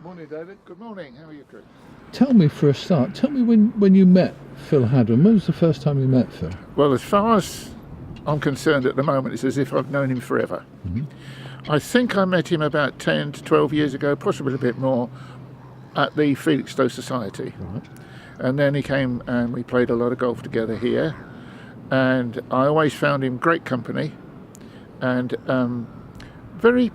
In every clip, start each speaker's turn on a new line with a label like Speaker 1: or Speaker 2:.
Speaker 1: Morning, David. Good morning. How are you, Chris?
Speaker 2: Tell me for a start, tell me when you met Phil Hadwen. When was the first time you met Phil?
Speaker 1: Well, as far as I'm concerned at the moment, it's as if I've known him forever. I think I met him about 10 to 12 years ago, possibly a bit more, at the Felixstowe Society.
Speaker 2: Right.
Speaker 1: And then he came and we played a lot of golf together here. And I always found him great company and very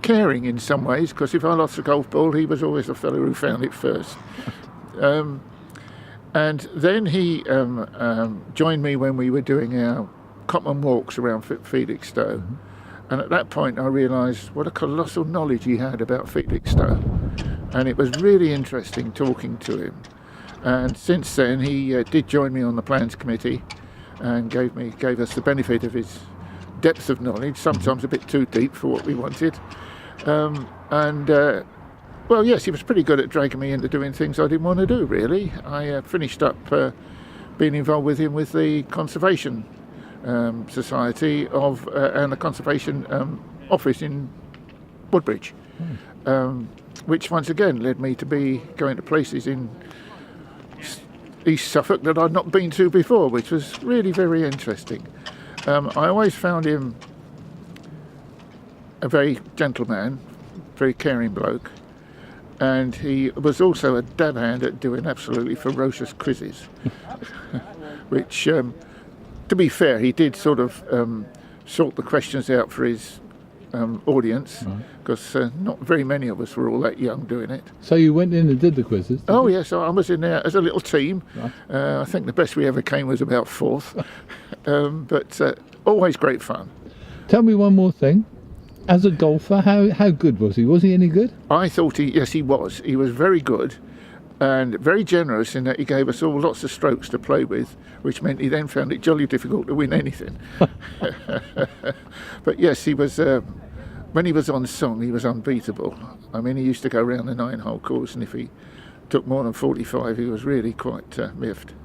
Speaker 1: caring in some ways, because if I lost a golf ball, he was always the fellow who found it first. And then he joined me when we were doing our common walks around Felixstowe. And at that point I realised what a colossal knowledge he had about Felixstowe. And it was really interesting talking to him. And since then he did join me on the plans committee and gave us the benefit of his depth of knowledge, sometimes a bit too deep for what we wanted. Well, yes, he was pretty good at dragging me into doing things I didn't want to do, really. I finished up being involved with him with the Conservation Society and the Conservation Office in Woodbridge, which once again led me to be going to places in East Suffolk that I'd not been to before, which was really very interesting. I always found him a very gentle man, very caring bloke, and he was also a dab hand at doing absolutely ferocious quizzes, which, to be fair, he did sort of sort the questions out for his audience, because not very many of us were all that young doing it.
Speaker 2: So you went in and did the quizzes?
Speaker 1: Oh yes, I was in there as a little team.
Speaker 2: Right.
Speaker 1: I think the best we ever came was about fourth, but always great fun.
Speaker 2: Tell me one more thing. As a golfer, how good was he? Was he any good?
Speaker 1: I thought yes, he was. He was very good and very generous in that he gave us all lots of strokes to play with, which meant he then found it jolly difficult to win anything. But yes, he was. When he was on song, he was unbeatable. I mean, he used to go around the 9-hole course, and if he took more than 45, he was really quite miffed.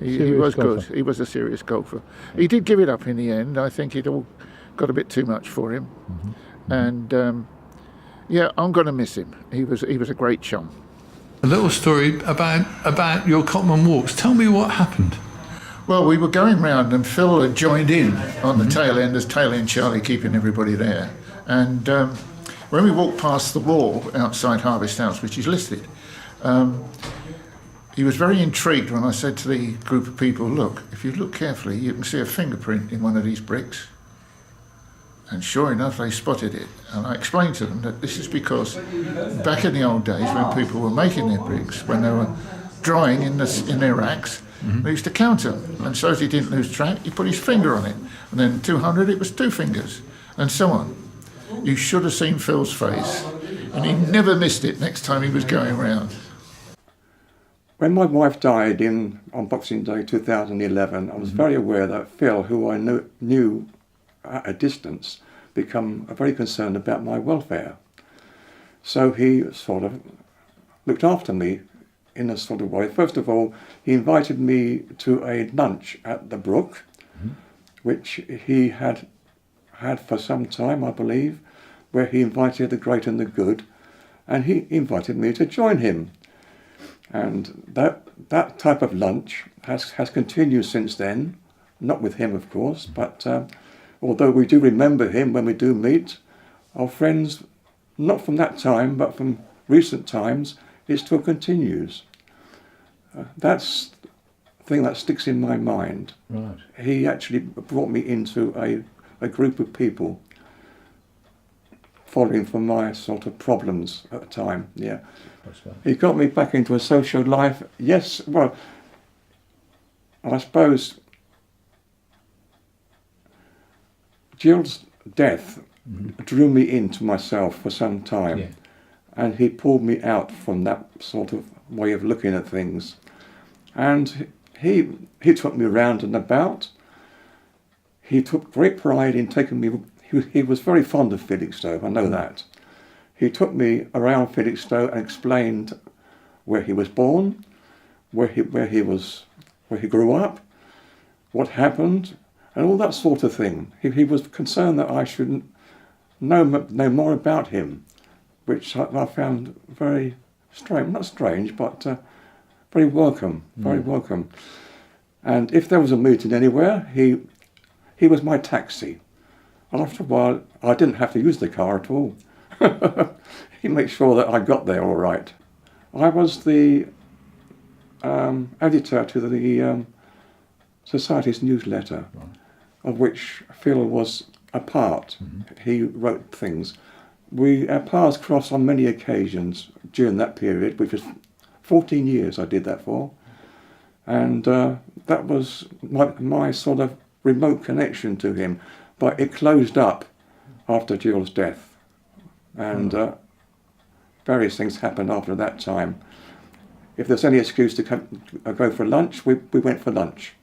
Speaker 1: He was
Speaker 2: golfer.
Speaker 1: good. He was a serious golfer. He did give it up in the end. I think it all got a bit too much for him. And yeah, I'm going to miss him. He was a great chum.
Speaker 2: A little story about your common walks. Tell me what happened.
Speaker 1: Well, we were going round and Phil had joined in on the tail end as tail end Charlie, keeping everybody there. And when we walked past the wall outside Harvest House, which is listed, he was very intrigued when I said to the group of people, look, if you look carefully, you can see a fingerprint in one of these bricks. And sure enough, they spotted it. And I explained to them that this is because back in the old days when people were making their bricks, when they were drying in their racks, they used to count them. And so as he didn't lose track, he put his finger on it. And then 200, it was 2 fingers, and so on. You should have seen Phil's face. And he never missed it next time he was going round.
Speaker 3: When my wife died on Boxing Day 2011, I was very aware that Phil, who I knew at a distance, become very concerned about my welfare. So he sort of looked after me in a sort of way. First of all, he invited me to a lunch at the Brook, which he had for some time, I believe, where he invited the great and the good, and he invited me to join him. And that type of lunch has continued since then, not with him, of course, but although we do remember him when we do meet, our friends, not from that time, but from recent times, it still continues. That's the thing that sticks in my mind.
Speaker 2: Right.
Speaker 3: He actually brought me into a group of people following from my sort of problems at the time, yeah. He got me back into a social life. Yes, well, I suppose Jill's death drew me into myself for some time, and he pulled me out from that sort of way of looking at things. And he took me around and about. He took great pride in taking me. He was very fond of Felixstowe, I know that. He took me around Felixstowe and explained where he was born, where he grew up, what happened, and all that sort of thing. He was concerned that I should know more about him. which I found very strange, not strange, but very welcome, very welcome. And if there was a meeting anywhere, he was my taxi. And after a while, I didn't have to use the car at all. He made sure that I got there all right. I was the editor to the Society's newsletter, of which Phil was a part. He wrote things. Our paths crossed on many occasions during that period, which was 14 years I did that for. And that was my sort of remote connection to him. But it closed up after Jill's death. And various things happened after that time. If there's any excuse to go for lunch, we went for lunch.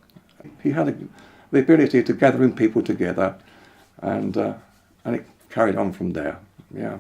Speaker 3: He had the ability to gather people together, and it carried on from there. Yeah.